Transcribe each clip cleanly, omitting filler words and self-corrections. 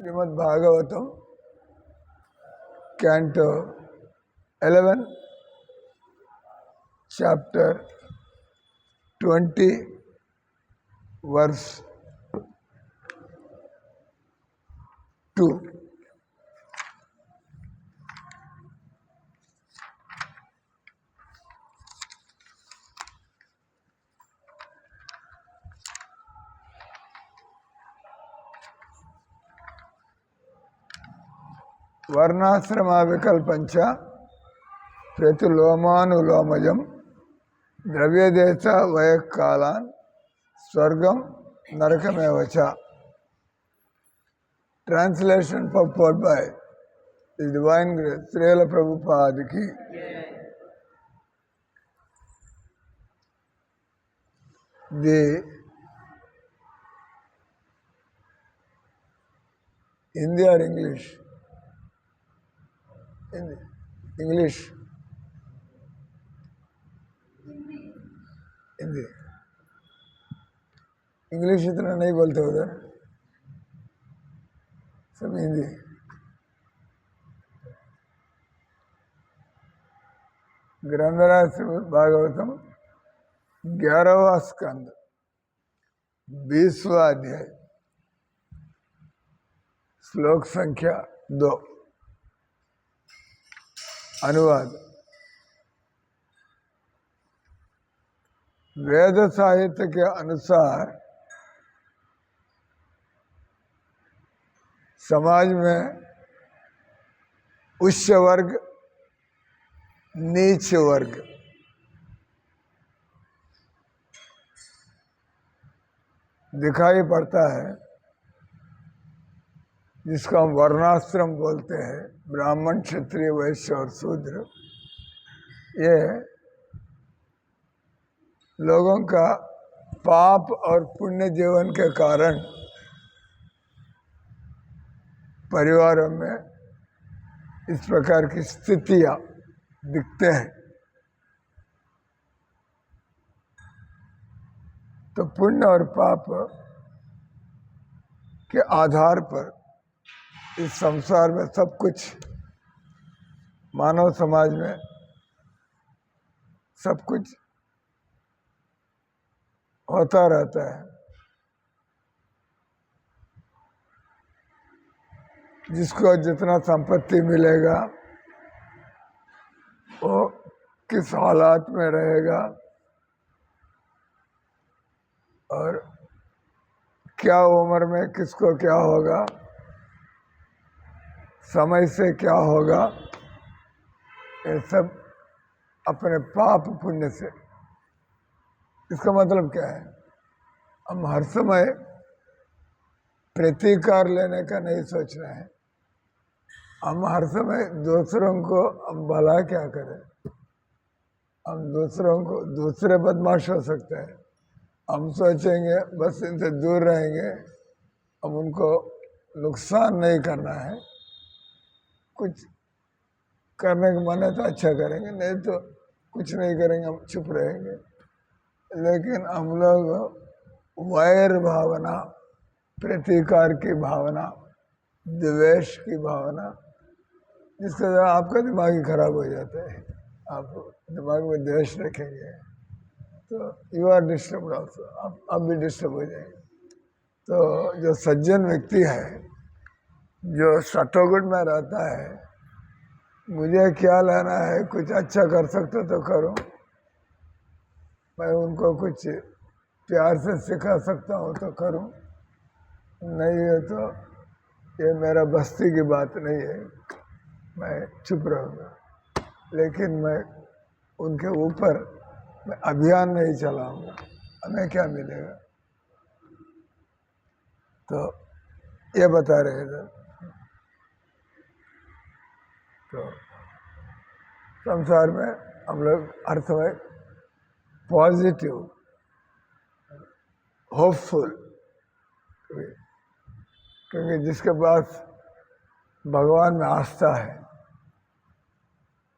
Shrimad Bhagavatam canto 11 chapter 20 verse 2। वर्णाश्रमा विकल्पंच प्रतिलोमानुलोमजम द्रव्यदेश वयकालान स्वर्गम नरकमेव च। Translation purport by His Divine Grace Srila Prabhupada की। The Hindi or English? English. Hindi. English इतना नहीं बोलते उधर, सब हिंदी। ग्रंथराज भागवतम 11वां स्कंद 20वां अध्याय श्लोक संख्या 2। अनुवाद। वेद साहित्य के अनुसार समाज में उच्च वर्ग नीच वर्ग दिखाई पड़ता है, जिसको हम वर्णाश्रम बोलते हैं। ब्राह्मण, क्षत्रिय, वैश्य और शूद्र, ये लोगों का पाप और पुण्य जीवन के कारण परिवारों में इस प्रकार की स्थितियां दिखते हैं। तो पुण्य और पाप के आधार पर इस संसार में सब कुछ, मानव समाज में सब कुछ होता रहता है। जिसको जितना संपत्ति मिलेगा वो किस हालात में रहेगा और क्या उम्र में किसको क्या होगा, समय से क्या होगा, ये सब अपने पाप पुण्य से। इसका मतलब क्या है? हम हर समय प्रतिकार लेने का नहीं सोच रहे हैं। हम हर समय दूसरों को हम भला क्या करें। हम दूसरों को, दूसरे बदमाश हो सकते हैं, हम सोचेंगे बस इनसे दूर रहेंगे, अब उनको नुकसान नहीं करना है। कुछ करने का मन है तो अच्छा करेंगे, नहीं तो कुछ नहीं करेंगे, हम चुप रहेंगे। लेकिन हम लोग वैर भावना, प्रतिकार की भावना, द्वेष की भावना, जिसके द्वारा आपका दिमाग ही खराब हो जाता है। आप दिमाग में द्वेष रखेंगे तो यू आर डिस्टर्ब ऑल्सो, आप भी डिस्टर्ब हो जाएंगे। तो जो सज्जन व्यक्ति है, जो सतोगुण में रहता है, मुझे क्या लेना है, कुछ अच्छा कर सकते तो करूं, मैं उनको कुछ प्यार से सिखा सकता हूं तो करूं, नहीं है तो ये मेरा बस्ती की बात नहीं है, मैं चुप रहूँगा। लेकिन मैं उनके ऊपर मैं अभियान नहीं चलाऊंगा, हमें क्या मिलेगा। तो ये बता रहे थे। तो संसार में हम लोग हर समय पॉजिटिव, होपफुल, क्योंकि जिसके पास भगवान में आस्था है,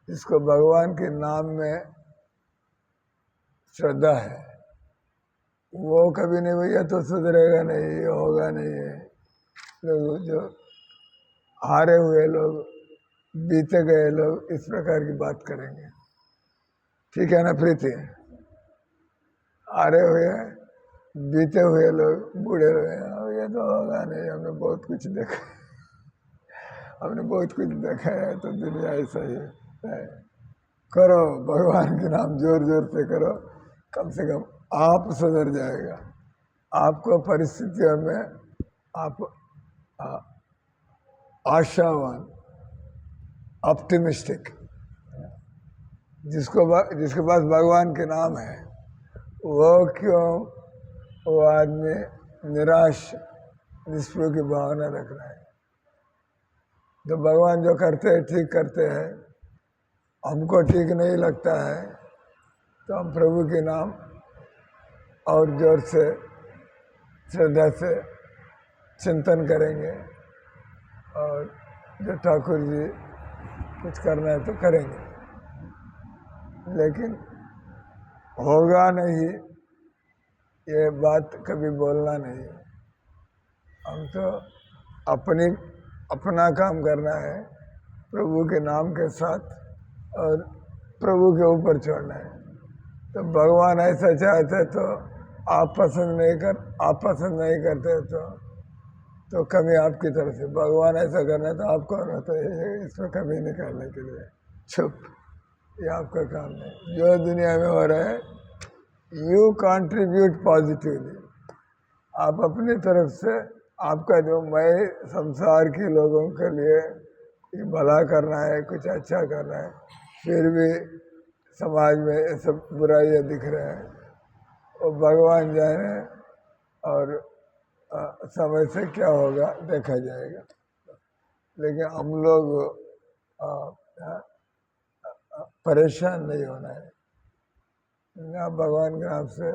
जिसको भगवान के नाम में श्रद्धा है, वो कभी नहीं भैया तो सुधरेगा नहीं, ये होगा नहीं है। लोग जो हारे हुए लोग, बीते गए लोग इस प्रकार की बात करेंगे। ठीक है ना प्रीति? हारे हुए, बीते हुए लोग, बूढ़े हुए, ये तो होगा नहीं, हमने बहुत कुछ देखा, हमने बहुत कुछ देखा है, तो दुनिया ऐसा ही है। करो भगवान के नाम जोर जोर से करो, कम से कम आप सुधर जाएगा। आपको परिस्थितियों में आप आशावान, ऑप्टिमिस्टिक, जिसके पास भगवान के नाम है, वो क्यों वो आदमी निराश निस्पृह की भावना रख रहा है? तो भगवान जो करते हैं ठीक करते हैं, हमको ठीक नहीं लगता है तो हम प्रभु के नाम और जोर से श्रद्धा से चिंतन करेंगे, और जो ठाकुर जी कुछ करना है तो करेंगे, लेकिन होगा नहीं ये बात कभी बोलना नहीं। हम तो अपना काम करना है प्रभु के नाम के साथ, और प्रभु के ऊपर छोड़ना है। तो भगवान ऐसा चाहते तो आप पसंद नहीं करते तो कमी आपकी तरफ से। भगवान ऐसा करना है तो आप कौन होता है इसमें कमी निकालने के लिए? चुप, ये आपका काम नहीं। जो दुनिया में हो रहा है, यू कंट्रीब्यूट पॉजिटिवली। आप अपनी तरफ से, आपका जो मैं संसार के लोगों के लिए भला करना है, कुछ अच्छा करना है, फिर भी समाज में ये सब बुराइयाँ दिख रहे हैं, वो भगवान जाने, और समय से क्या होगा देखा जाएगा। लेकिन हम लोग परेशान नहीं होना है। आप भगवान के नाम से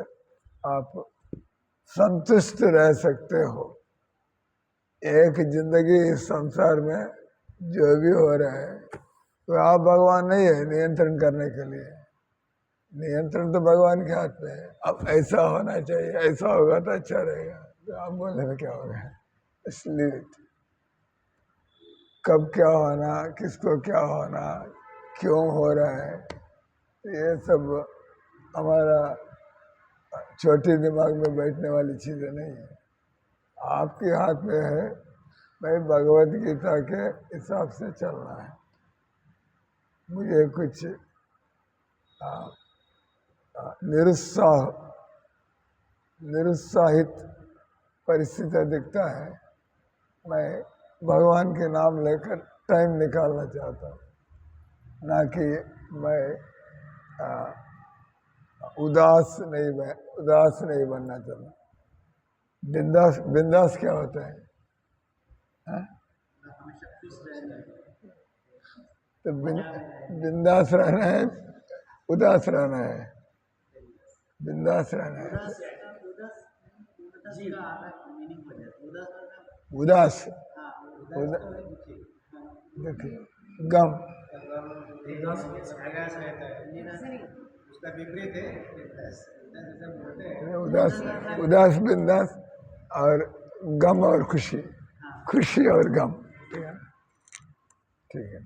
आप संतुष्ट रह सकते हो। एक जिंदगी इस संसार में जो भी हो रहा है, तो आप भगवान नहीं है नियंत्रण करने के लिए। नियंत्रण तो भगवान के हाथ में है। अब ऐसा होना चाहिए, ऐसा होगा तो अच्छा रहेगा, तो आप बोलने में क्या होगा? इसलिए कब क्या होना, किसको क्या होना, क्यों हो रहा है, ये सब हमारा छोटे दिमाग में बैठने वाली चीज़ें नहीं है। आपके हाथ में है भाई, भगवत गीता के हिसाब से चलना है। मुझे कुछ निरुत्साहित परिस्थितियाँ दिखता है, मैं भगवान के नाम लेकर टाइम निकालना चाहता हूँ, ना कि मैं उदास नहीं बनना चाहता। बिंदास क्या होता है? तो बिंदास रहना है, उदास रहना है? बिंदास रहना है, उदास देखिए, गम, उदास बिंदास, और गम और खुशी, खुशी और गम। ठीक है।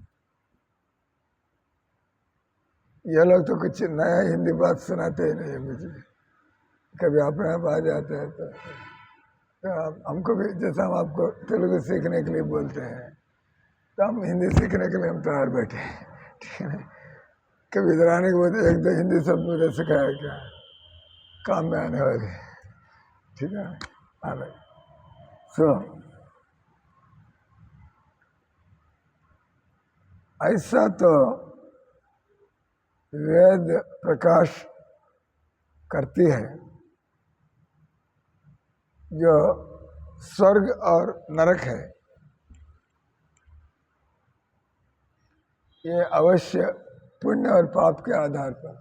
ये लोग तो कुछ नया हिंदी बात सुनाते ही नहीं है मुझे। कभी अपने आप आ जाते हैं तो हमको भी, जैसा हम आपको तेलुगु सीखने के लिए बोलते हैं, तो हम हिंदी सीखने के लिए हम तैयार बैठे हैं। ठीक है ना? कभी इधर आने के बाद एक दो हिंदी शब्द मुझे सिखाया क्या, काम में आने वाले। ठीक है, आने सो ऐसा तो वेद प्रकाश करती है, जो स्वर्ग और नरक है ये अवश्य पुण्य और पाप के आधार पर।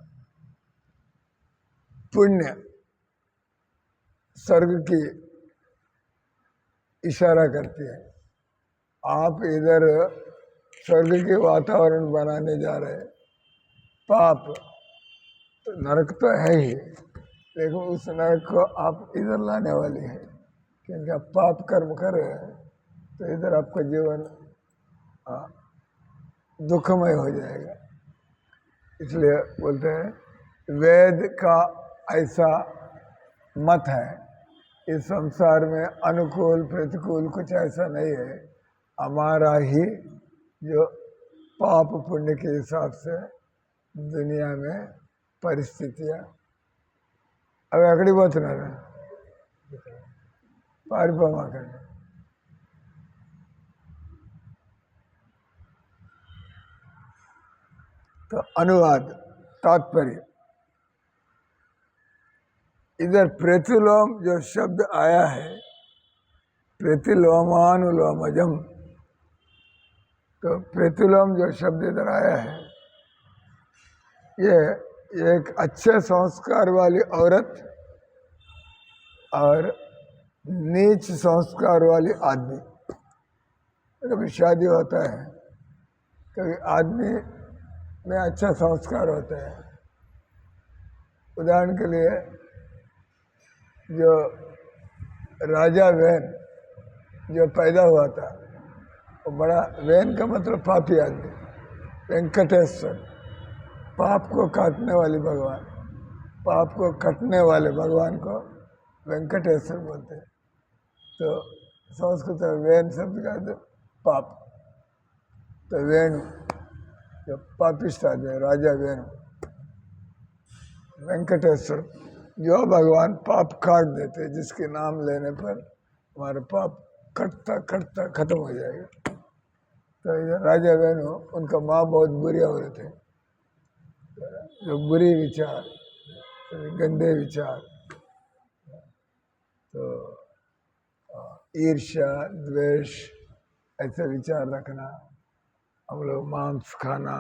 पुण्य स्वर्ग की इशारा करती है। आप इधर स्वर्ग के वातावरण बनाने जा रहे हैं, पाप तो नरक तो है ही, लेकिन उस नरक को आप इधर लाने वाले हैं, क्योंकि आप पाप कर्म कर रहे हैं, तो इधर आपका जीवन दुखमय हो जाएगा। इसलिए बोलते हैं वेद का ऐसा मत है, इस संसार में अनुकूल प्रतिकूल कुछ ऐसा नहीं है, हमारा ही जो पाप पुण्य के हिसाब से दुनिया में परिस्थितियाँ। अब अकड़ी बोलना पारिपमा करने तो अनुवाद तात्पर्य, इधर प्रतिलोम जो शब्द आया है, प्रतिलोमानुलोमजम, तो प्रतिलोम जो शब्द इधर आया है, ये एक अच्छे संस्कार वाली औरत और नीच संस्कार वाली आदमी। कभी शादी होता है, कभी आदमी में अच्छा संस्कार होता है। उदाहरण के लिए जो राजा वेन जो पैदा हुआ था, वो बड़ा, वेन का मतलब पापी आदमी, वेंकटेश्वर, पाप को काटने वाले भगवान, पाप को काटने वाले भगवान को वेंकटेश्वर बोलते हैं। तो संस्कृत में वेन शब्द का तो पाप, तो वेणु जो पापिष्ट आदमी है, राजा वेणु, वेंकटेश्वर जो भगवान पाप काट देते, जिसके नाम लेने पर हमारे पाप कटता कटता खत्म हो जाएगा। तो ये राजा वेणु, उनका माँ बहुत बुरी औरत है, जो बुरी विचार, गंदे विचार, तो ईर्ष्या द्वेष ऐसे विचार रखना, हम लोग मांस खाना,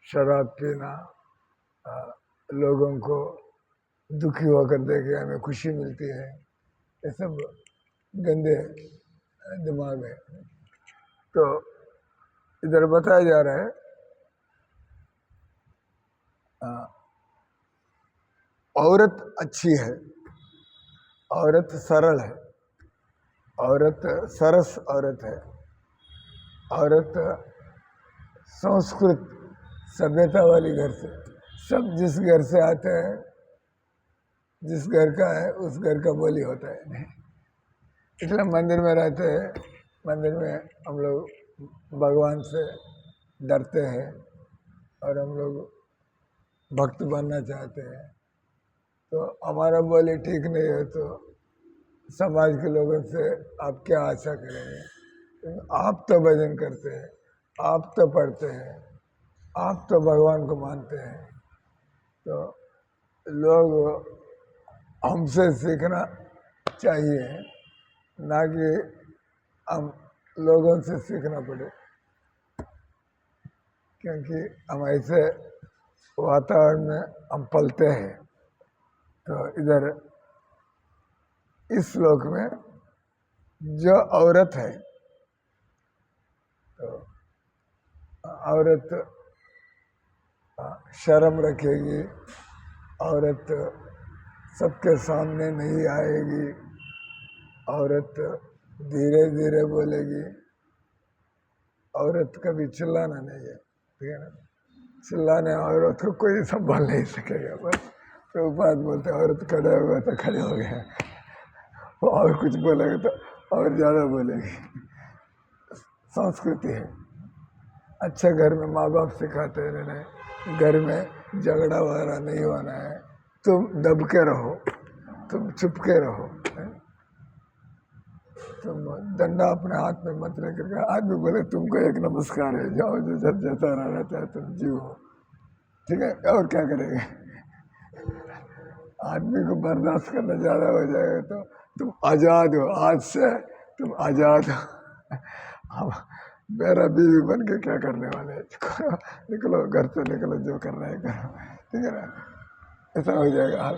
शराब पीना, लोगों को दुखी होकर देखे हमें खुशी मिलती है, ये सब गंदे दिमाग है। तो इधर बताया जा रहा है औरत अच्छी है, औरत सरल है, औरत सरस औरत है, औरत संस्कृत सभ्यता वाली घर से, सब जिस घर से आते हैं, जिस घर का है उस घर का बोली होता है। नहीं, इसलिए मंदिर में रहते हैं, मंदिर में हम लोग भगवान से डरते हैं और हम लोग भक्त बनना चाहते हैं। तो हमारा बोली ठीक नहीं है तो समाज के लोगों से आप क्या आशा करेंगे? आप तो भजन करते हैं, आप तो पढ़ते हैं, आप तो भगवान को मानते हैं, तो लोग हमसे सीखना चाहिए, ना कि हम लोगों से सीखना पड़े, क्योंकि हम ऐसे वातावरण में हम पलते हैं। तो इधर इस श्लोक में जो औरत है, तो औरत शर्म रखेगी, औरत सबके सामने नहीं आएगी, औरत धीरे धीरे बोलेगी, औरत कभी चिल्लाना नहीं है, ठीक है ना? चिल्लाने औरत को कोई संभाल नहीं सकेगा। बस प्रभुपाद बोलते औरत खड़ा हुआ तो खड़े हो गए, वो और कुछ बोलेगा तो और ज़्यादा बोलेगी। संस्कृति है। अच्छे घर में माँ बाप सिखाते रहने, घर में झगड़ा वगैरह नहीं होना है, तुम दब के रहो, तुम चुप के रहो, तुम डंडा अपने हाथ में मत लेकर के। आदमी बोले तुमको एक नमस्कार है, जाओ जो जब जैसा रहना चाहे तुम जियो, ठीक है, और क्या करेंगे? आदमी को बर्दाश्त करना ज़्यादा हो जाएगा तो तुम आज़ाद हो, आज से तुम आज़ाद हो। हम मेरा बीवी बन के क्या करने वाले हैं? निकलो घर से, निकलो, जो करना है करो, ठीक है ना? ऐसा हो जाएगा हाल।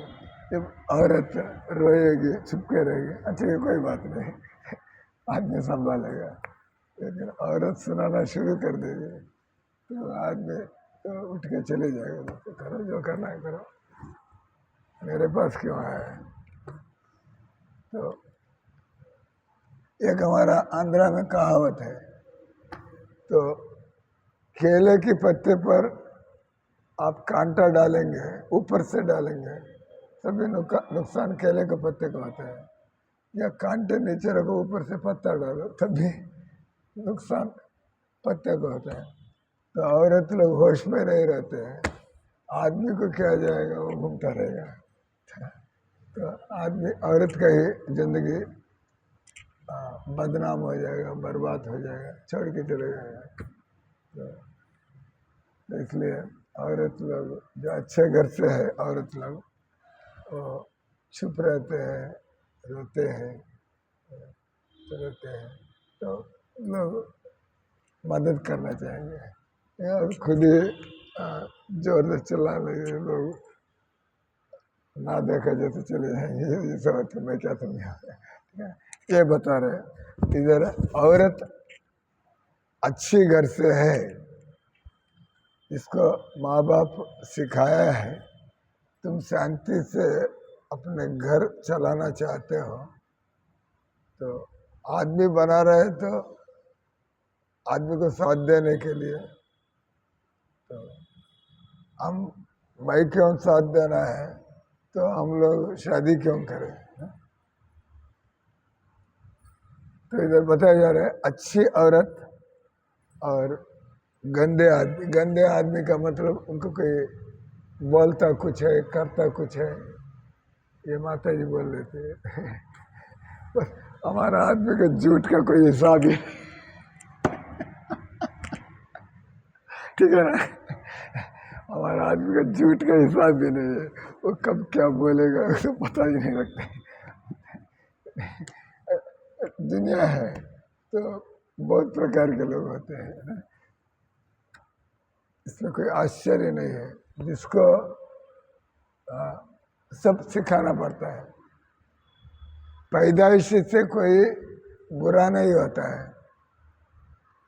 जब औरत रोएगी, छुपके रहेगी, अच्छा ये कोई बात नहीं, आदमी संभालेगा। लेकिन औरत सुनाना शुरू कर देगी तो आदमी तो उठ के चले जाएगा, तो करो जो करना है करो, मेरे पास क्यों आया है? तो एक हमारा आंध्रा में कहावत है, तो केले के पत्ते पर आप कांटा डालेंगे, ऊपर से डालेंगे, तभी नुकसान केले के पत्ते का होता है। या कांटे नीचे रखो, ऊपर से पत्ता डालो, तभी नुकसान पत्ते को होता है। तो औरत लोग होश में नहीं रहते हैं, आदमी को क्या जाएगा, वो घूमता रहेगा। तो आदमी औरत का ही जिंदगी बदनाम हो जाएगा, बर्बाद हो जाएगा, छोड़ के चले जाएगा। तो इसलिए औरत लोग जो अच्छे घर से है, औरत लोग वो चुप रहते हैं, रोते हैं, तो लोग मदद करना चाहेंगे। और खुद ही जोर से चिल्ला लगे, लोग ना देखा जैसे चले जाएंगे, ये सब तो मैं क्या समझा। ठीक है, ये बता रहे इधर औरत अच्छी घर से है, जिसको माँ बाप सिखाया है, तुम शांति से अपने घर चलाना चाहते हो, तो आदमी बना रहे तो आदमी को साथ देने के लिए, तो हम भाई क्यों साथ देना है, तो हम लोग शादी क्यों करें। तो इधर बताया जा रहा है अच्छी औरत और गंदे आदमी। गंदे आदमी का मतलब उनको कोई बोलता कुछ है, करता कुछ है, ये माता जी बोल रहे थे। हमारा आदमी का झूठ का कोई हिसाब ही, ठीक है ना, हमारा आदमी का झूठ का हिसाब भी नहीं है, वो कब क्या बोलेगा तो पता ही नहीं लगता। दुनिया है तो बहुत प्रकार के लोग होते हैं, इसमें कोई आश्चर्य नहीं है। जिसको सब सिखाना पड़ता है, पैदाइश से कोई बुरा नहीं होता है।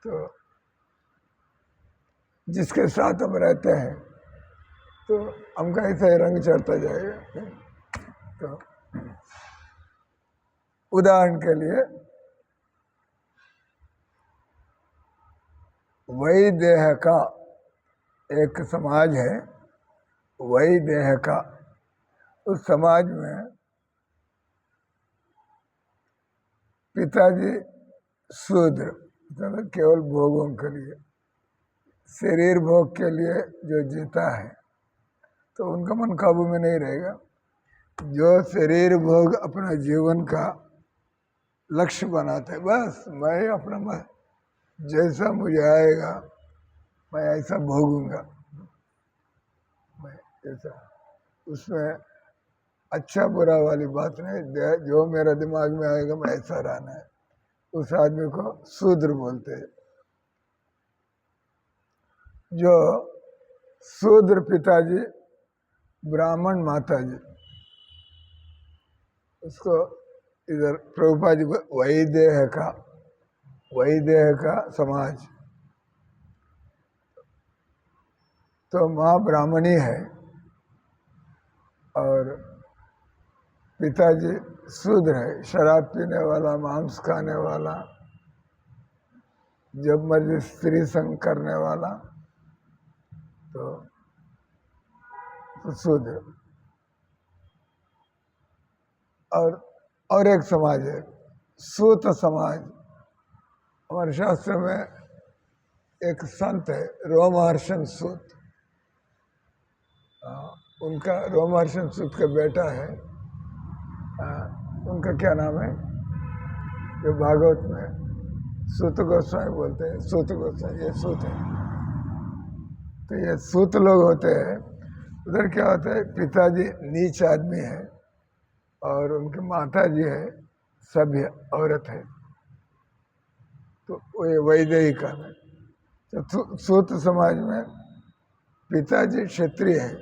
तो जिसके साथ हम रहते हैं तो हमका ऐसा ही रंग चढ़ता जाएगा। तो उदाहरण के लिए वही देह का एक समाज है, वही देह का, उस समाज में पिताजी शूद्र, मतलब केवल भोगों के लिए, शरीर भोग के लिए जो जीता है, तो उनका मन काबू में नहीं रहेगा। जो शरीर भोग अपना जीवन का लक्ष्य बनाता है, बस मैं अपना जैसा मुझे आएगा मैं ऐसा भोगूंगा, मैं ऐसा, उसमें अच्छा बुरा वाली बात नहीं, जो मेरा दिमाग में आएगा मैं ऐसा रहना है, उस आदमी को शूद्र बोलते हैं। जो शूद्र पिताजी, ब्राह्मण माताजी, उसको इधर प्रभुपा जी वही देह का समाज, तो माँ ब्राह्मणी है और पिताजी शूद्र है, शराब पीने वाला, मांस खाने वाला, जब मर्जी स्त्री संग करने वाला, तो शूद्र। और एक समाज है सूत समाज। हमारे शास्त्र में एक संत है रोमहर्षण सूत, उनका रोमहर्षण सूत का बेटा है, उनका क्या नाम है, जो भागवत में सूत गोस्वामी बोलते हैं, सूत गोस्वामी, ये सूत है। तो ये सूत लोग होते हैं। उधर क्या होता है, पिताजी नीच आदमी है और उनकी माता जी है सभ्य औरत है, तो वो वैदेहिक है। तो सूत समाज में पिताजी क्षत्रिय है,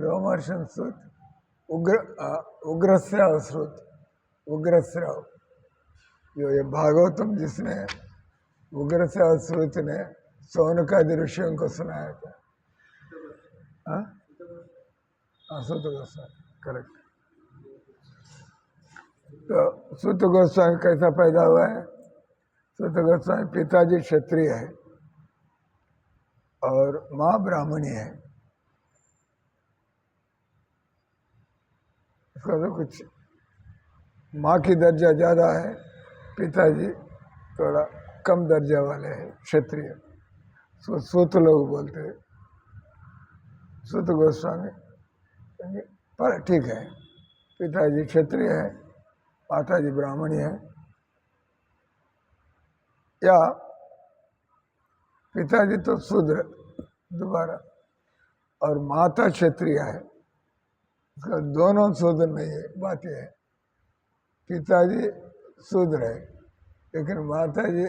रोमहर्षण सूत, उग्रश्राव सूत, उग्रश्राव, जो ये भागवतम जिसने उग्रश्राव सूत ने सौनकादि ऋषियों को सुनाया था। सूत गोस्वामी, करेक्ट। तो सूत गोस्वामी कैसा पैदा हुआ है, सुत गोस्वामी पिताजी क्षत्रिय है और माँ ब्राह्मणी है। इसका तो कुछ माँ की दर्जा ज़्यादा है, पिताजी थोड़ा कम दर्जा वाले हैं, क्षत्रिय। सूत लोग बोलते हैं सुत गोस्वामी, पर ठीक है, पिताजी क्षत्रिय है, माताजी ब्राह्मणी है। या पिताजी तो शूद्र दोबारा और माता क्षत्रिय है, इसका दोनों शूद्र नहीं है। बात यह है पिताजी शूद्र है लेकिन माताजी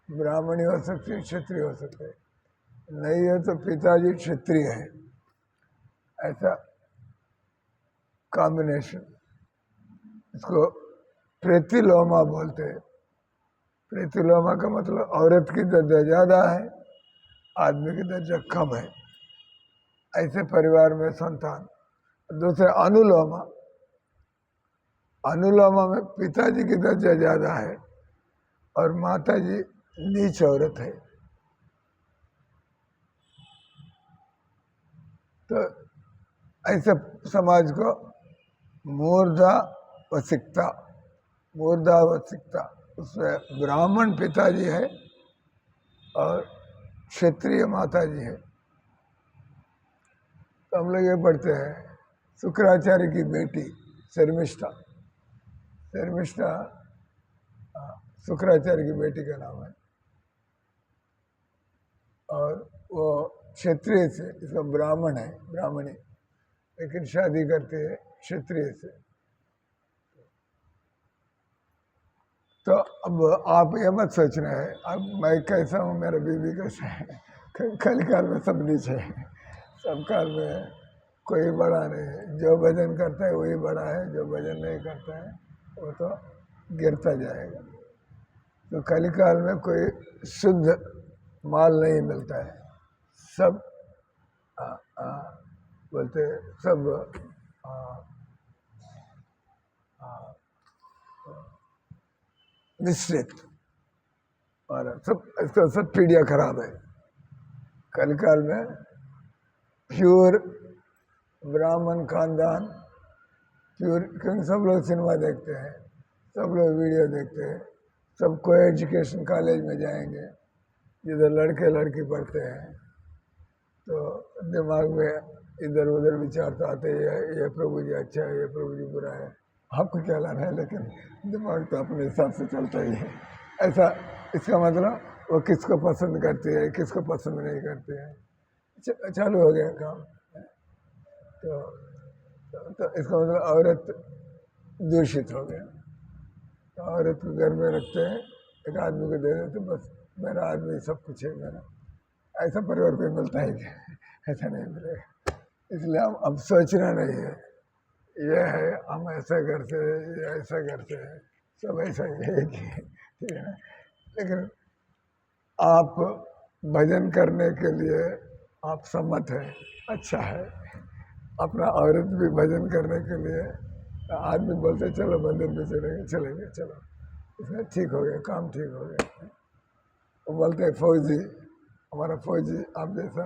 ब्राह्मणी हो सकती है, क्षत्रिय हो सकते है। नहीं है तो पिताजी क्षत्रिय है, ऐसा कॉम्बिनेशन। इसको प्रेतिलोमा बोलते हैं। प्रेतिलोमा का मतलब औरत की दर्जा ज़्यादा है, आदमी की दर्जा कम है, ऐसे परिवार में संतान। दूसरे अनुलोमा, अनुलोमा में पिताजी की दर्जा ज़्यादा है और माताजी नीच औरत है। तो ऐसे समाज को मूर्धा वसिकता, मूर्धा वसिकता, उसमें ब्राह्मण पिताजी है और क्षत्रिय माताजी है। तो हम लोग ये पढ़ते हैं शुक्राचार्य की बेटी शर्मिष्ठा, शर्मिष्ठा शुक्राचार्य की बेटी का नाम है और वो क्षत्रिय से, इसका ब्राह्मण है, ब्राह्मणी, लेकिन शादी करते हैं क्षत्रिय से। तो अब आप ये मत सोचना है अब मैं कैसा हूँ, मेरा बीवी कैसा है। कलिकाल में सब नीचे है, सब काल में कोई बड़ा नहीं है। जो भजन करता है वही बड़ा है, जो भजन नहीं करता है वो तो गिरता जाएगा। तो कलिकाल में कोई शुद्ध माल नहीं मिलता है, सब बोलते सब मिश्रित और सब, इसका सब पीढ़िया खराब है। कलिकाल में प्योर ब्राह्मण खानदान, प्योर, क्योंकि सब लोग सिनेमा देखते हैं, सब लोग वीडियो देखते हैं, सब को एजुकेशन कॉलेज में जाएंगे जिधर लड़के लड़की पढ़ते हैं। तो दिमाग में इधर उधर विचार तो आते ही है, ये प्रभु जी अच्छा है, ये प्रभु जी बुरा है, आपको क्या लाना है, लेकिन दिमाग तो अपने हिसाब से चलता ही है। ऐसा, इसका मतलब वो किसको पसंद करती है, किसको पसंद नहीं करती है, चालू हो गया काम। तो इसका मतलब औरत दूषित हो गया। तो औरत को घर में रखते हैं, एक आदमी को दे देते, बस मेरा आदमी सब कुछ है मेरा। ऐसा परिवार कोई मिलता है क्या? ऐसा नहीं मिलेगा। इसलिए हम अब सोचना नहीं है ये है हम ऐसा करते हैं, ये ऐसा करते हैं, सब ऐसा ही है, ठीक है ना। लेकिन आप भजन करने के लिए आप सम्मत हैं, अच्छा है। अपना औरत भी भजन करने के लिए, आदमी बोलते चलो मंदिर में चलेंगे, चलेंगे, चलो, इसमें ठीक हो गया, काम ठीक हो गया। वो बोलते हैं फौजी, हमारा फौजी आप जैसा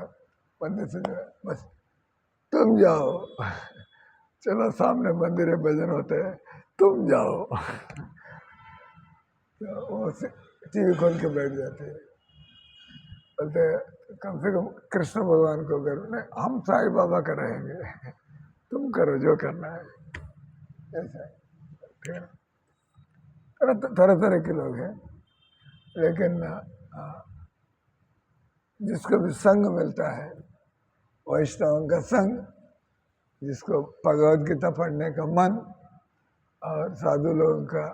मंदिर से जो, बस तुम जाओ, चलो सामने मंदिर है, भजन होते हैं, तुम जाओ। तो वो टीवी खोल के बैठ जाते हैं, बोलते कम से कम कृष्ण भगवान को करो, नहीं हम साईं बाबा का रहेंगे, तुम करो जो करना है। ऐसा तरह तरह के लोग हैं, लेकिन जिसको भी संग मिलता है, वैष्णव का संग, जिसको भगवद गीता पढ़ने का मन और साधु लोगों का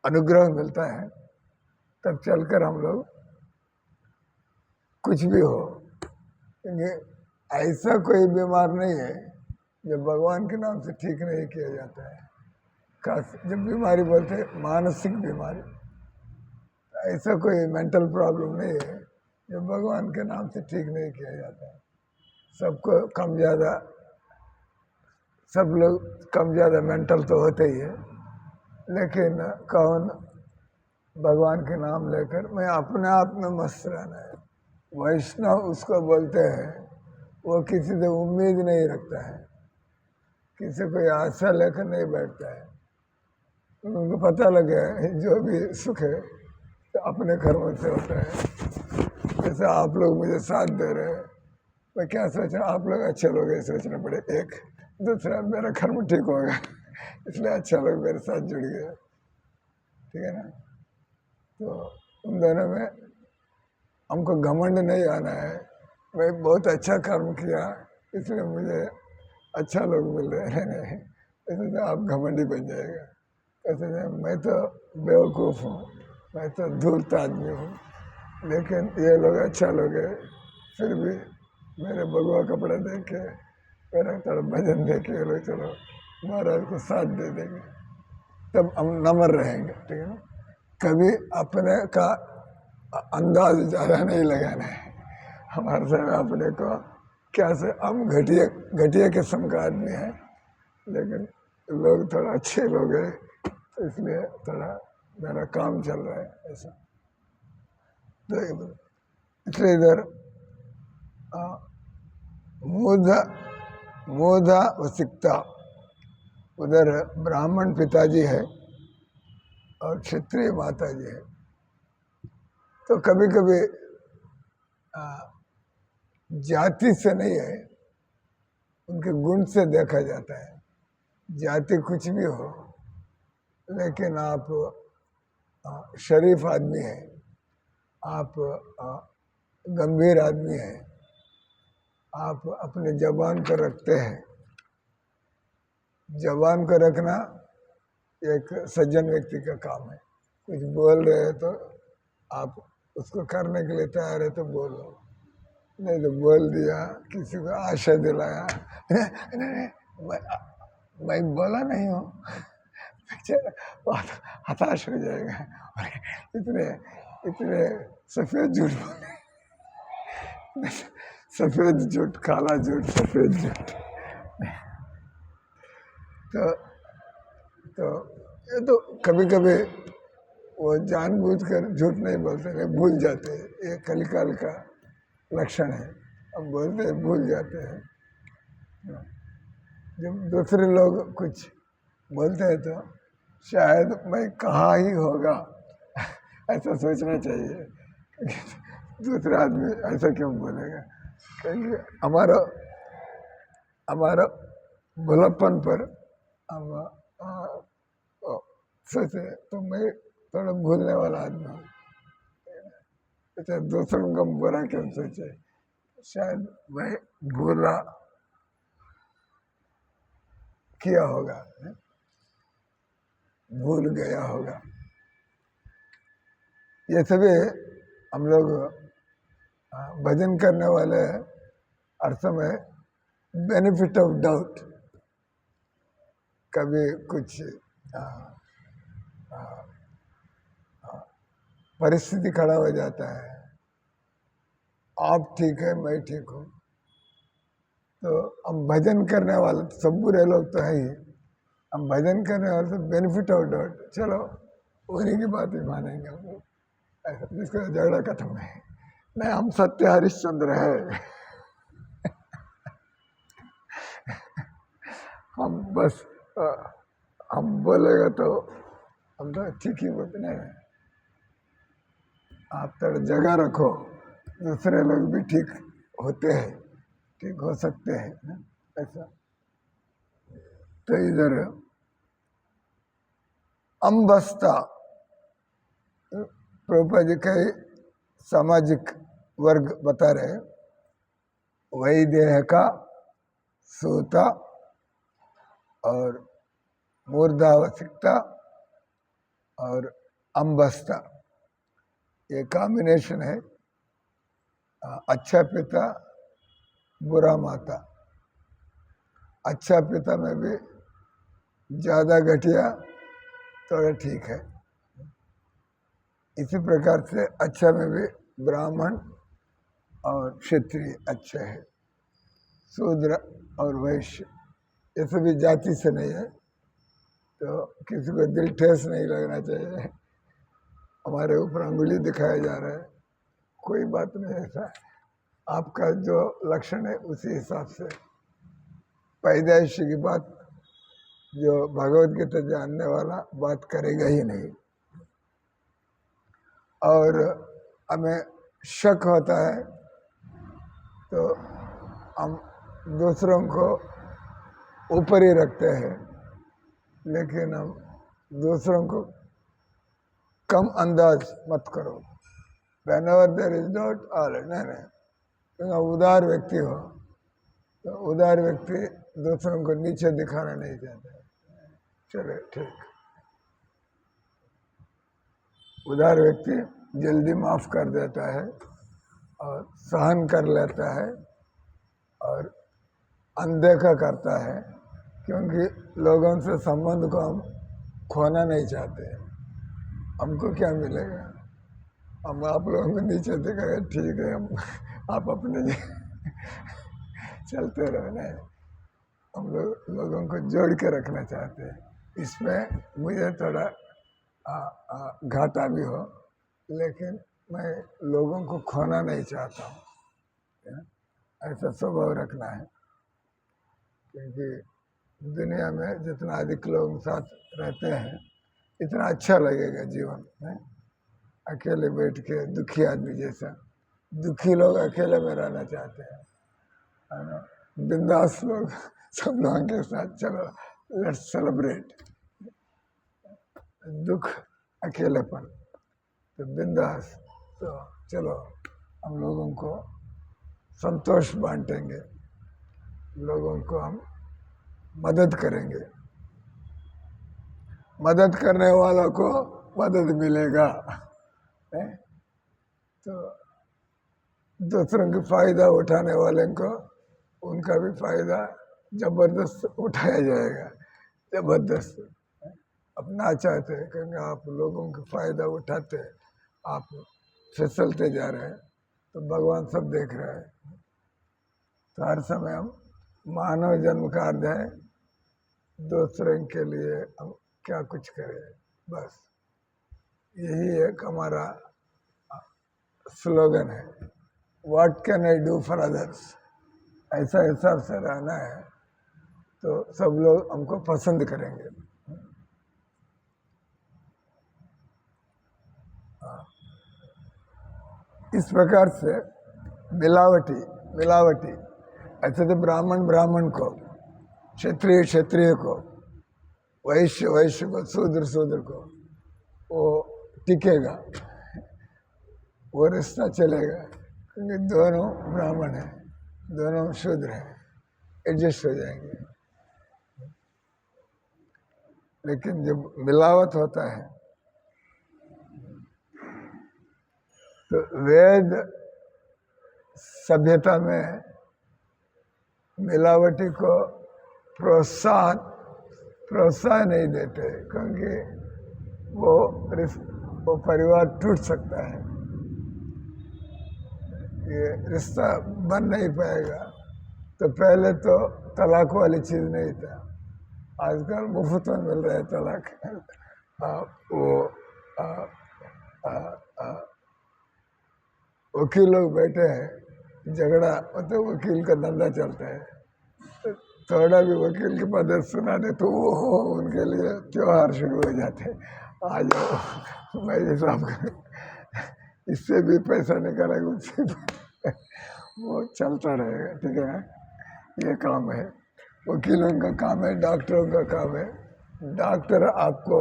अनुग्रह मिलता है, तब चलकर हम लोग कुछ भी हो। क्योंकि ऐसा कोई बीमार नहीं है जो भगवान के नाम से ठीक नहीं किया जाता है। खास जब बीमारी बोलते हैं मानसिक बीमारी, ऐसा कोई मेंटल प्रॉब्लम नहीं है जो भगवान के नाम से ठीक नहीं किया जाता है। सबको कम ज़्यादा, सब लोग कम ज़्यादा मेंटल तो होते ही है, लेकिन कौन भगवान के नाम लेकर मैं अपने आप में मस्त रहना है। वैष्णव उसको बोलते हैं वो किसी से उम्मीद नहीं रखता है, किसी को आशा लेकर नहीं बैठता है। उनको पता लगे जो भी सुख है तो अपने कर्मों से होता है। जैसे आप लोग मुझे साथ दे रहे हैं, मैं क्या सोच रहा हूँ आप लोग अच्छे लोग ये सोचना पड़े, एक दूसरा मेरा कर्म ठीक होगा इसलिए अच्छा लोग मेरे साथ जुड़ गए, ठीक है ना। तो उन दोनों में हमको घमंड नहीं आना है, मैं बहुत अच्छा कर्म किया इसलिए मुझे अच्छा लोग मिल रहे हैं, इसलिए तो आप घमंडी बन जाएगा। कहते हैं मैं तो बेवकूफ़ हूँ, मैं तो धूर्त आदमी हूँ, लेकिन ये लोग अच्छा लोग है, फिर भी मेरे बगुआ कपड़े देख के मेरा थोड़ा भजन देख के लोग चलो महाराज को साथ दे देंगे, तब हम नम्र रहेंगे, ठीक है ना। कभी अपने का अंदाज ज़्यादा नहीं लगाना है। हमारे समय अपने को क्या से हम घटिया घटिया किस्म का आदमी है, लेकिन लोग थोड़ा अच्छे लोग हैं तो इसलिए थोड़ा मेरा काम चल रहा है ऐसा। तो इसलिए इधर मोधा मोधा वसिकता, उधर ब्राह्मण पिताजी है और क्षत्रिय माता जी है। तो कभी कभी जाति से नहीं है, उनके गुण से देखा जाता है। जाति कुछ भी हो, लेकिन आप शरीफ आदमी हैं, आप गंभीर आदमी हैं, आप अपने जबान को रखते हैं। जबान को रखना एक सज्जन व्यक्ति का काम है। कुछ बोल रहे हैं तो आप उसको करने के लिए तैयार है तो बोलो, नहीं तो बोल दिया, किसी को आशा दिलाया मैं बोला नहीं हूँ बहुत हताश हो जाएगा। इतने इतने सफ़ेद झूठ बोले, सफ़ेद झूठ, काला झूठ, सफ़ेद झूठ। तो ये तो कभी कभी वो जानबूझकर झूठ नहीं बोलते, नहीं भूल जाते हैं, ये कलिकाल का लक्षण है। अब बोलते हैं भूल जाते हैं। जब दूसरे लोग कुछ बोलते हैं तो शायद मैं कहा ही होगा ऐसा सोचना चाहिए। दूसरा आदमी ऐसा क्यों बोलेगा, क्योंकि हमारा हमारा भोलापन पर हम सोचे तो मैं थोड़ा भूलने वाला आदमी हूँ, अच्छा दूसरों का बुरा क्यों सोचे, शायद मैं बुरा किया होगा, भूल गया होगा। ये सभी हम लोग भजन करने वाले अर्थ में बेनिफिट ऑफ डाउट, कभी कुछ परिस्थिति खड़ा हो जाता है, आप ठीक है मैं ठीक हूँ, तो हम भजन करने वाले तो सब बुरे लोग तो है ही, हम भजन करने वाले तो बेनिफिट ऑफ डाउट, चलो उन्हीं की बात ही मानेंगे हम लोग, ऐसा जिसका झगड़ा खत्म है। नहीं हम सत्य हरिश्चंद्र है हम बस हम बोलेगा तो हम तो ठीक ही बोलते नहीं, आप थोड़ा जगह रखो, दूसरे लोग भी ठीक होते हैं, ठीक हो सकते हैं ना, ऐसा। तो इधर अम्बस्ता, प्रभुपाद जी कई सामाजिक वर्ग बता रहे, वैदेह का, सूता और मूर्धावसिकता और अम्बस्ता, ये कॉम्बिनेशन है। अच्छा पिता बुरा माता, अच्छा पिता में भी ज़्यादा घटिया थोड़ा ठीक है, इसी प्रकार से अच्छा में भी ब्राह्मण और क्षत्रिय अच्छे है, शूद्र और वैश्य ये सभी जाति से नहीं है, तो किसी को दिल ठेस नहीं लगना चाहिए। हमारे ऊपर अंगुली दिखाया जा रहा है, कोई बात नहीं ऐसा। आपका जो लक्षण है उसी हिसाब से पैदाइशी की बात जो भगवत गीता जानने वाला बात करेगा ही नहीं। और हमें शक होता है तो हम दूसरों को ऊपर ही रखते हैं, लेकिन हम दूसरों को कम अंदाज मत करो। Whenever there is doubt, नहीं, क्योंकि उदार व्यक्ति हो तो उदार व्यक्ति दूसरों को नीचे दिखाना नहीं चाहता। चले ठीक, उदार व्यक्ति जल्दी माफ कर देता है और सहन कर लेता है और अनदेखा करता है, क्योंकि लोगों से संबंध को हम खोना नहीं चाहते। हमको क्या मिलेगा, हम आप लोगों को नीचे दिखाएंगे, ठीक है, हम आप अपने चलते रहो। नहीं, हम लोगों को जोड़ के रखना चाहते हैं। इसमें मुझे थोड़ा घाटा भी हो, लेकिन मैं लोगों को खोना नहीं चाहता हूँ। ऐसा स्वभाव रखना है, क्योंकि दुनिया में जितना अधिक लोग साथ रहते हैं इतना अच्छा लगेगा जीवन में। अकेले बैठ के दुखी आदमी जैसा, दुखी लोग अकेले में रहना चाहते हैं, है ना। बिंदास लोग सब लोगों के साथ चलो लेट्स सेलिब्रेट। दुख अकेलेपन, तो बिंदास, तो चलो हम लोगों को संतोष बांटेंगे, लोगों को हम मदद करेंगे, मदद करने वालों को मदद मिलेगा। तो दूसरों की फायदा उठाने वाले को उनका भी फायदा जबरदस्त उठाया जाएगा, जबरदस्त। अपना चाहते हैं क्योंकि आप लोगों की फायदा उठाते, आप फिसलते जा रहे हैं, तो भगवान सब देख रहा है। तो हर समय हम मानव जन्म का अर्थ है दूसरों के लिए हम क्या कुछ करें, बस यही एक हमारा स्लोगन है, what can I do for others. ऐसा हिसाब से रहना है तो सब लोग हमको पसंद करेंगे। इस प्रकार से मिलावटी ऐसे तो ब्राह्मण को, क्षत्रिय को, वैश्य को, शूद्र को वो टिकेगा, वो रिश्ता चलेगा, क्योंकि दोनों ब्राह्मण हैं, दोनों शूद्र हैं, एडजस्ट हो जाएंगे। लेकिन जब मिलावट होता है तो वेद सभ्यता में मिलावटी को प्रोत्साहन नहीं देते, क्योंकि वो परिवार टूट सकता है, ये रिश्ता बन नहीं पाएगा। तो पहले तो तलाक वाली चीज़ नहीं था, आजकल मुफ्त में मिल रहा है तलाक। वकील लोग बैठे हैं, झगड़ा मतलब वकील का धंधा चलता है, तो थोड़ा भी वकील के पद सुना दे तो वो उनके लिए त्योहार शुरू हो जाते हैं। आ जाओ मैं ये साहब इससे भी पैसा निकालेगा, उससे वो चलता रहेगा। ठीक है ना, ये काम है वकीलों का काम है, डॉक्टरों का काम है। डॉक्टर आपको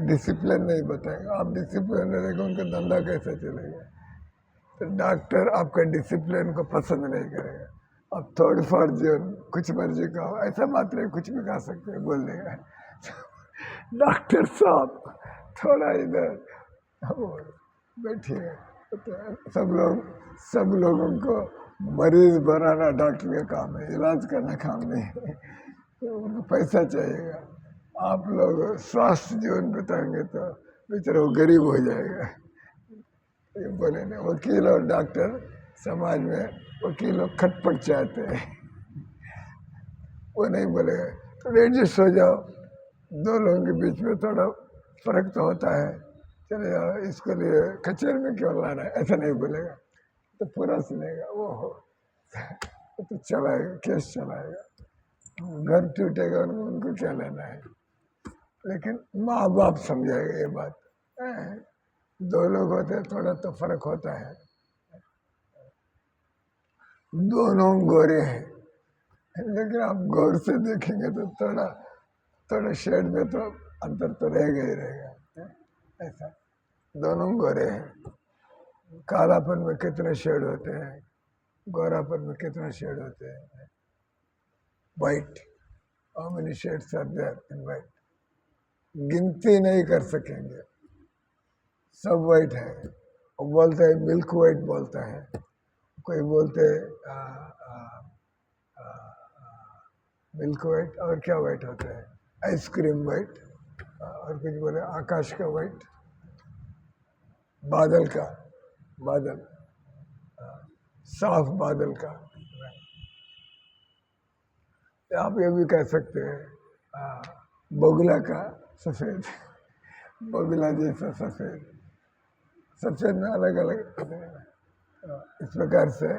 डिसिप्लिन नहीं बताएगा, आप डिसिप्लिन रहेगा उनका धंधा कैसे चलेगा। तो डॉक्टर आपका डिसिप्लिन को पसंद नहीं करेगा। अब थोड़ी फॉर जीवन कुछ मर्जी का हो, ऐसा मात्र कुछ भी खा सकते हैं बोल देगा डॉक्टर साहब थोड़ा इधर बैठिए। तो सब लोगों को मरीज बनाना डॉक्टर का काम है, इलाज करना काम नहीं है। तो उनको पैसा चाहिएगा। आप लोग स्वास्थ्य जीवन बिताएंगे तो बेचारा वो गरीब हो जाएगा। ये बोले ना, वकील और डॉक्टर समाज में वकील लोग खटपट चाहते हैं, वो नहीं बोलेगा तो एडजस्ट हो जाओ। दो लोगों के बीच में थोड़ा फर्क तो होता है, चले जाओ, इसके लिए कचेरी में क्यों लाना है, ऐसा नहीं बोलेगा, तो पूरा सुनेगा। वो हो तो चलाएगा, केस चलाएगा, घर टूटेगा, उनको क्या लेना है। लेकिन माँ बाप समझाएगा ये बात। दो लोग होते हैं, थोड़ा तो फर्क होता है, दोनों गोरे हैं, लेकिन आप गौर से देखेंगे तो थोड़ा थोड़ा शेड में तो अंतर तो रहेगा ही रहेगा। ऐसा दोनों गोरे हैं, कालापन में कितने शेड होते हैं, गोरापन में कितने शेड होते हैं। White, how many shades are there in white, गिनती नहीं कर सकेंगे, सब वाइट है। वो बोलते हैं मिल्क वाइट बोलता है, कोई बोलते मिल्क वाइट, और क्या वाइट होता है, आइसक्रीम वाइट, और कुछ बोले आकाश का वाइट, बादल का, बादल साफ बादल का। आप ये भी कह सकते हैं बगुला का सफेद, बगुला जैसा सफेद, सफेद में अलग अलग होते हैं। इस प्रकार से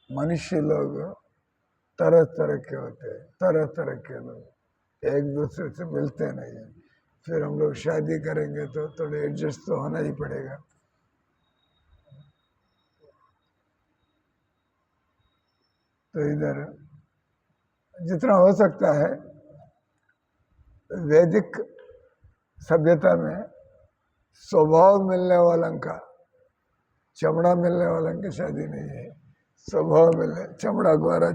मनुष्य लोग तरह तरह के होते हैं, तरह तरह के लोग एक दूसरे से मिलते नहीं हैं। फिर हम लोग शादी करेंगे तो थोड़े एडजस्ट तो होना ही पड़ेगा। तो इधर जितना हो सकता है वैदिक सभ्यता में स्वभाव मिलने वालों का, चमड़ा मिलने वालों की शादी नहीं है, स्वभाव मिलने, चमड़ा ग्वारा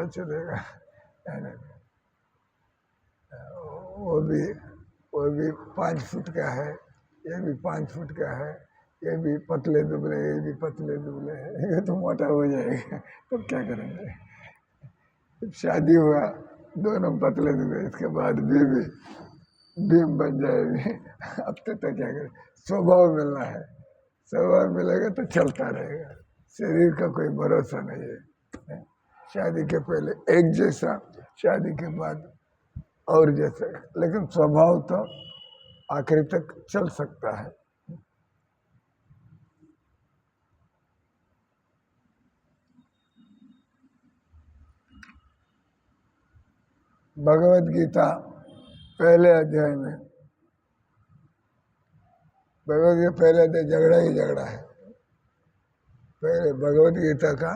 चलेगा। वो भी 5 फुट का है, ये भी 5 फुट का है, ये भी पतले दुबले, ये भी पतले दुबले है, ये तो मोटा हो जाएगा, तो क्या करेंगे। शादी हुआ, दोनों पतले दुबले, इसके बाद बीवी भीम बन जाएगी। अब तो क्या करें, स्वभाव मिलना है, स्वभाव मिलेगा तो चलता रहेगा। शरीर का कोई भरोसा नहीं है। शादी के पहले एक जैसा, शादी के बाद और जैसा, लेकिन स्वभाव तो आखिर तक चल सकता है। भगवत गीता पहले अध्याय में, भगवत गीता पहले अध्याय झगड़ा ही झगड़ा है। पहले भगवत गीता का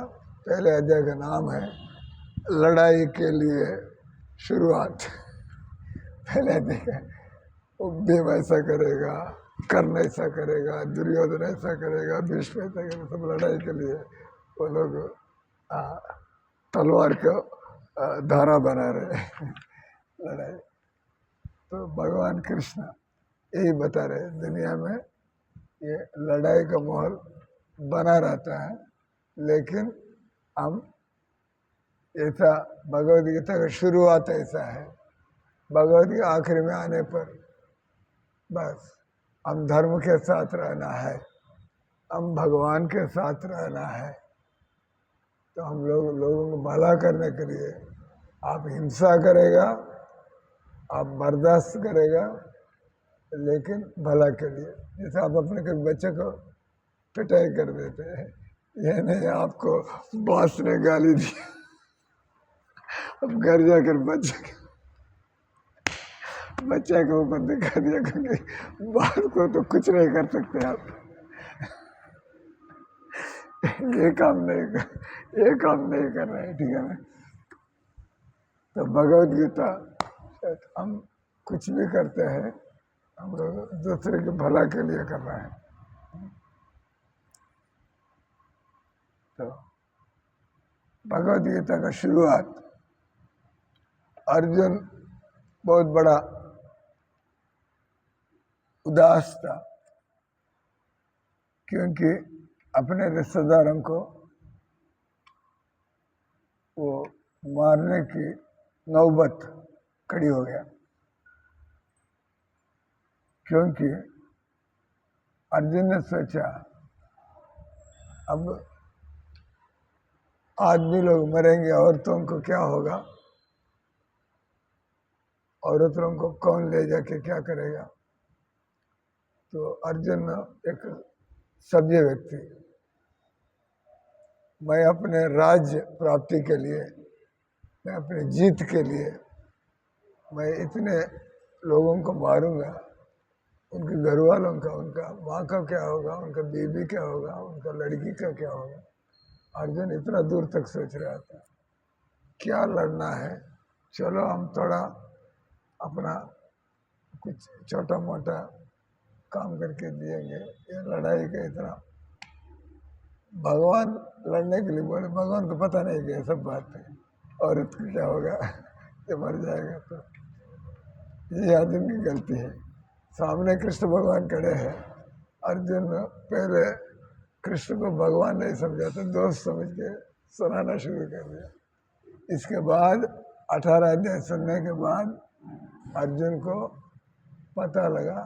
पहले अध्याय का नाम है लड़ाई के लिए शुरुआत। पहले अध्याय भीम ऐसा करेगा, कर्ण ऐसा करेगा, दुर्योधन ऐसा करेगा, भीष्म ऐसा करेगा, सब लड़ाई के लिए वो लोग तलवार को धारा बना रहे लड़ाई। तो भगवान कृष्ण यही बता रहे, दुनिया में ये लड़ाई का माहौल बना रहता है, लेकिन हम ऐसा भगवद गीता का शुरुआत ऐसा है, भगवद गीता आखिर में आने पर बस हम धर्म के साथ रहना है, हम भगवान के साथ रहना है। तो हम लोगों को भला करने के लिए आप हिंसा करेगा, आप बर्दाश्त करेगा, लेकिन भला के लिए। जैसे आप अपने कभी बच्चे को पिटाई कर देते हैं, ये नहीं आपको बॉस ने गाली दी, अब घर जाकर बच्चे के ऊपर दिखा दिया, क्योंकि बात को तो कुछ नहीं कर सकते आप। ये काम नहीं कर रहे हैं, ठीक है ना। तो भगवद गीता हम कुछ भी करते हैं, हम लोग दूसरे के भला के लिए कर रहे हैं। तो भगवद गीता का शुरुआत, अर्जुन बहुत बड़ा उदास था, क्योंकि अपने रिश्तेदारों को वो मारने की नौबत खड़ी हो गया, क्योंकि अर्जुन ने सोचा अब आदमी लोग मरेंगे, औरतों को क्या होगा, औरतों को कौन ले जाके क्या करेगा। तो अर्जुन एक सभ्य व्यक्ति, मैं अपने राज्य प्राप्ति के लिए, मैं अपने जीत के लिए मैं इतने लोगों को मारूंगा, उनके घर वालों का, उनका माँ का क्या होगा, उनका बीबी क्या होगा, उनका लड़की का क्या होगा। अर्जुन इतना दूर तक सोच रहा था, क्या लड़ना है, चलो हम थोड़ा अपना कुछ छोटा मोटा काम करके दिएंगे, ये लड़ाई का इतना। भगवान लड़ने के लिए बोले, भगवान को पता नहीं कि सब बात है, औरत को क्या होगा, ये मर जाएगा। तो ये अर्जुन की गलती है। सामने कृष्ण भगवान खड़े हैं, अर्जुन पहले कृष्ण को भगवान नहीं समझा तो दोस्त समझ के सुनाना शुरू कर दिया। इसके बाद 18 अध्याय सुनने के बाद अर्जुन को पता लगा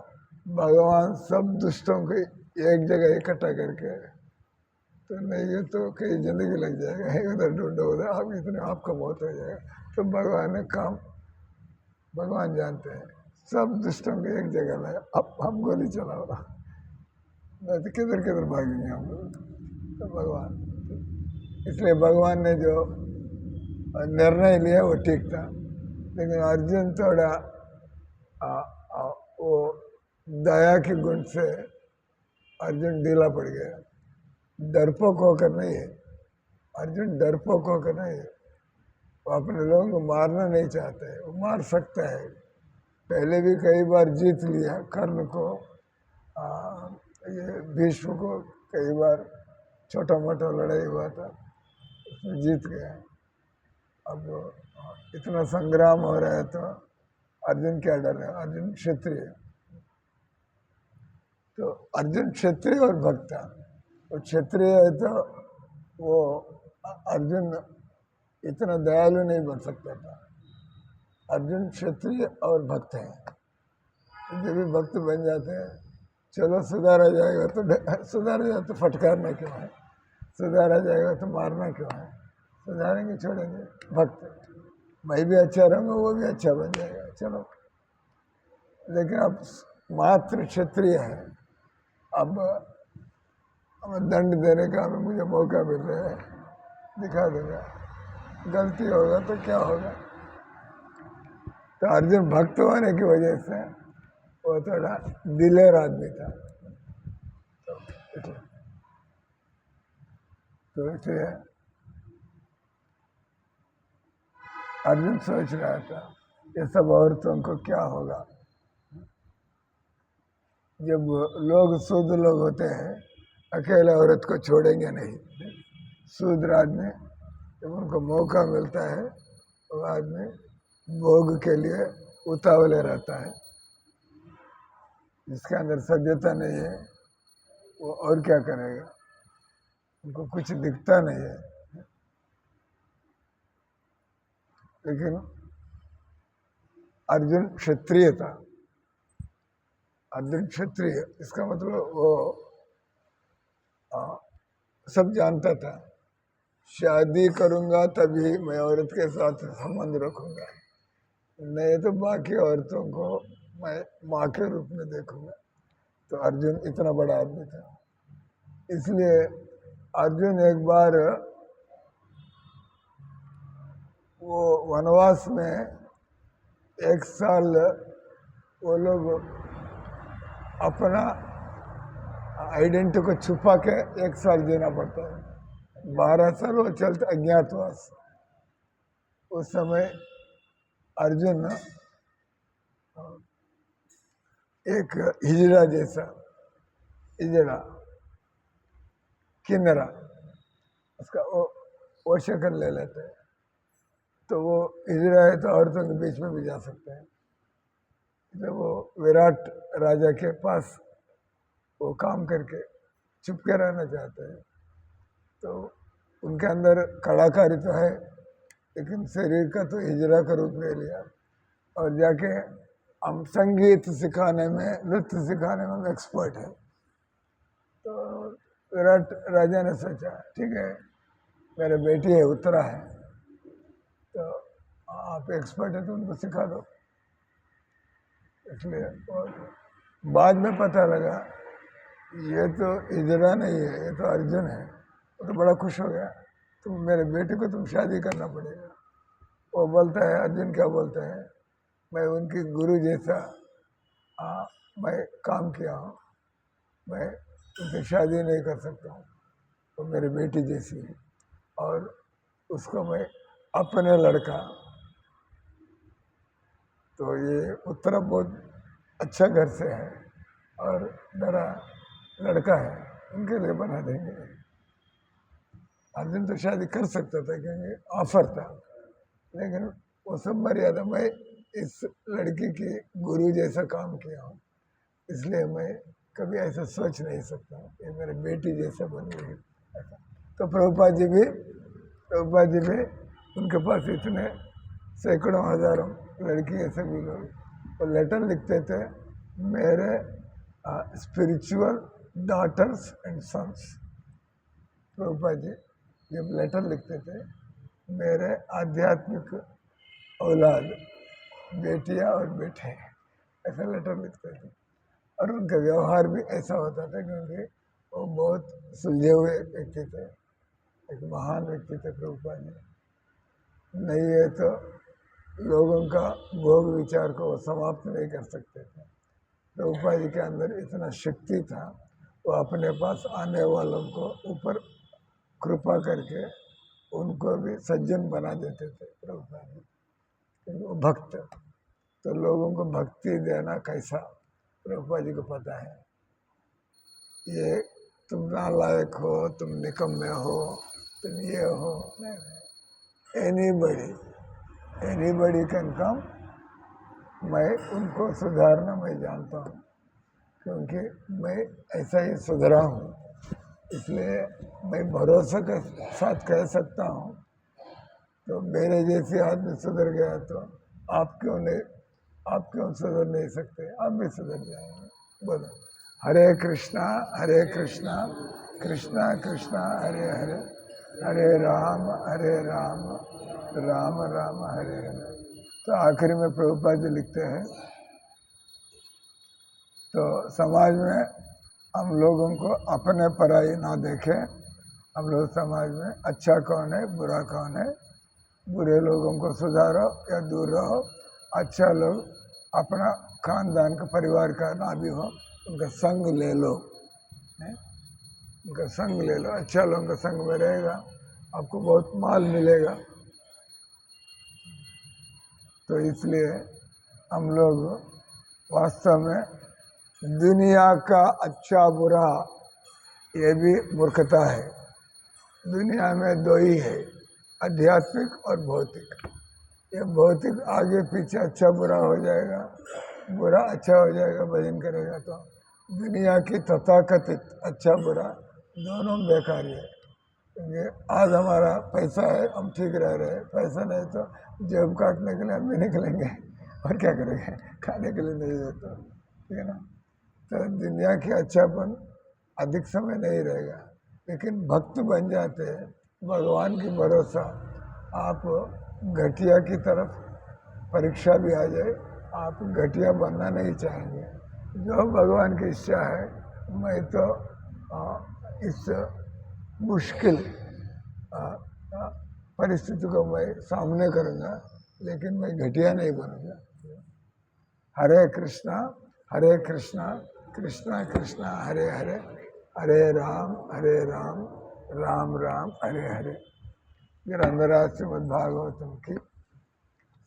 भगवान सब दुष्टों को एक जगह इकट्ठा करके, तो नहीं ये तो कई जिंदगी लग जाएगा, उधर ढूंढो उधर, आप इतने आपका मौत हो जाएगा। तो भगवान ने काम, भगवान जानते हैं सब दुष्टों को एक जगह लाया, अब हम गोली चलाओ, नहीं तो किधर किधर भागेंगे हम लोग। तो भगवान, इसलिए भगवान ने जो निर्णय लिया वो ठीक था, लेकिन अर्जुन थोड़ा वो दया के गुण से अर्जुन ढीला पड़ गया। डरपोक होकर नहीं है अर्जुन, डरपोक होकर नहीं है, वो अपने लोगों को मारना नहीं चाहते है, वो मार सकता है। पहले भी कई बार जीत लिया, कर्ण को, ये भीष्म को कई बार छोटा मोटा लड़ाई हुआ था, उसमें जीत गया। अब इतना संग्राम हो रहा है तो अर्जुन क्या डर है, अर्जुन क्षत्रिय। तो अर्जुन क्षत्रिय और भक्त, वो क्षत्रिय है तो वो अर्जुन इतना दयालु नहीं बन सकता था। अर्जुन क्षत्रिय और भक्त है, जब भी भक्त बन जाते हैं, चलो सुधारा जाएगा तो सुधारा जाए तो फटकारना क्यों है, सुधारा जाएगा तो मारना क्यों है, सुधारेंगे छोड़ेंगे। भक्त, मैं भी अच्छा रहूँगा वो भी अच्छा बन जाएगा, चलो। लेकिन अब मात्र क्षत्रिय है, अब हमें दंड देने का हमें मुझे मौका मिल रहा है, दिखा दूंगा, गलती होगा तो क्या होगा। तो अर्जुन भक्त होने की वजह से वो थोड़ा दिलेर आदमी था, तो इसलिए अर्जुन सोच रहा था ये सब औरतों को क्या होगा। जब लोग शुद्ध लोग होते हैं, अकेले औरत को छोड़ेंगे नहीं। शूद्र आदमी जब उनको मौका मिलता है, वो आदमी भोग के लिए उतावले रहता है, जिसके अंदर सभ्यता नहीं है वो और क्या करेगा, उनको कुछ दिखता नहीं है। लेकिन अर्जुन क्षत्रिय था, अर्जुन क्षत्रिय, इसका मतलब वो सब जानता था, शादी करूंगा तभी मैं औरत के साथ संबंध रखूंगा, नहीं तो बाकी औरतों को मैं माँ के रूप में देखूंगा। तो अर्जुन इतना बड़ा आदमी था, इसलिए अर्जुन एक बार वो वनवास में 1 साल वो लोग अपना आइडेंटिटी को छुपा के 1 साल जीना पड़ता है। 12 साल वो चलते अज्ञातवास। उस समय अर्जुन एक हिजड़ा जैसा, हिजड़ा किन्नरा, उसका वो शक्ल ले लेते हैं, तो वो हिजड़ा है तो औरतों के बीच में भी जा सकते हैं। जब वो विराट राजा के पास वो काम करके चुपके रहना चाहते हैं, तो उनके अंदर कलाकारी तो है, लेकिन शरीर का तो हिजड़ा का रूप ले लिया, और जाके हम संगीत सिखाने में, नृत्य सिखाने में एक्सपर्ट है। तो विराट राजा ने सोचा ठीक है, मेरे बेटी है, उत्तरा है, तो आप एक्सपर्ट है तो उनको सिखा दो। इसलिए बाद में पता लगा ये तो इजरा नहीं है, ये तो अर्जुन है। वो तो बड़ा खुश हो गया, तुम मेरे बेटे को तुम शादी करना पड़ेगा। वो बोलता है, अर्जुन क्या बोलता है, मैं उनकी गुरु जैसा मैं काम किया हूँ, मैं उनकी शादी नहीं कर सकता हूँ, वो मेरी बेटी जैसी है और उसको मैं अपने लड़का। तो ये उत्तरा बहुत अच्छा घर से है और मेरा लड़का है, उनके लिए बना देंगे। अर्जुन तो शादी कर सकता था क्योंकि ऑफर था, लेकिन वो सब मर्यादा, मैं इस लड़की की गुरु जैसा काम किया हूँ, इसलिए मैं कभी ऐसा सोच नहीं सकता ये मेरी बेटी जैसा बन गई। तो प्रभुपाद जी भी उनके पास इतने सैकड़ों हजारों लड़की ऐसे भी लोग, वो लेटर लिखते थे, मेरे spiritual daughters and sons. Prabhupada ji जब लेटर लिखते थे, मेरे आध्यात्मिक औलाद, बेटियां और बेटे, ऐसा लेटर लिखते थे। और उनका व्यवहार भी ऐसा होता था क्योंकि वो बहुत सुलझे हुए व्यक्ति थे, एक महान व्यक्ति थे प्रभुपाद जी। नहीं है तो लोगों का भोग विचार को वो समाप्त नहीं कर सकते थे। प्रभुपाद जी के अंदर इतना शक्ति था, वो अपने पास आने वालों को ऊपर कृपा करके उनको भी सज्जन बना देते थे प्रभुपाद जी, क्योंकि वो भक्त। तो लोगों को भक्ति देना कैसा प्रभुपाद जी को पता है। ये तुम नालायक हो, तुम निकम्मे हो, तुम ये हो, नहीं, एनीबडी कैन कम। मैं उनको सुधारना मैं जानता हूँ, क्योंकि मैं ऐसा ही सुधरा हूँ, इसलिए मैं भरोसा के साथ कह सकता हूँ। तो मेरे जैसे आदमी सुधर गया तो आप क्यों सुधर नहीं सकते, आप भी सुधर जाएंगे। बोलो हरे कृष्णा कृष्णा कृष्णा हरे हरे, हरे राम राम राम हरे हरे। तो आखिरी में प्रभुपाद जी लिखते हैं, तो समाज में हम लोगों को अपने पराई ना देखें, हम लोग समाज में अच्छा कौन है बुरा कौन है, बुरे लोगों को सुधारो या दूर रहो, अच्छा लोग अपना खानदान का परिवार का ना भी हो उनका संग ले लो, उनका संग ले लो, अच्छा लोगों का संग में रहेगा आपको बहुत माल मिलेगा। तो इसलिए हम लोग वास्तव में दुनिया का अच्छा बुरा ये भी मूर्खता है। दुनिया में दो ही है, आध्यात्मिक और भौतिक। ये भौतिक आगे पीछे अच्छा बुरा हो जाएगा, बुरा अच्छा हो जाएगा भजन करेगा तो। दुनिया की तथाकथित अच्छा बुरा दोनों बेकार है, क्योंकि आज हमारा पैसा है हम ठीक रह रहे हैं, पैसा नहीं तो जेब काटने के लिए हम भी निकलेंगे और क्या करेंगे, खाने के लिए नहीं है तो, ठीक है ना। तो दुनिया की अच्छापन अधिक समय नहीं रहेगा, लेकिन भक्त बन जाते हैं, भगवान की भरोसा, आप घटिया की तरफ परीक्षा भी आ जाए आप घटिया बनना नहीं चाहेंगे। जो भगवान की इच्छा है, मैं तो इस मुश्किल परिस्थिति को मैं सामने करूँगा, लेकिन मैं घटिया नहीं बनूँगा। हरे कृष्णा कृष्णा कृष्णा हरे हरे, हरे राम राम राम हरे हरे। ग्रंथराज श्रीमद्भागवतम की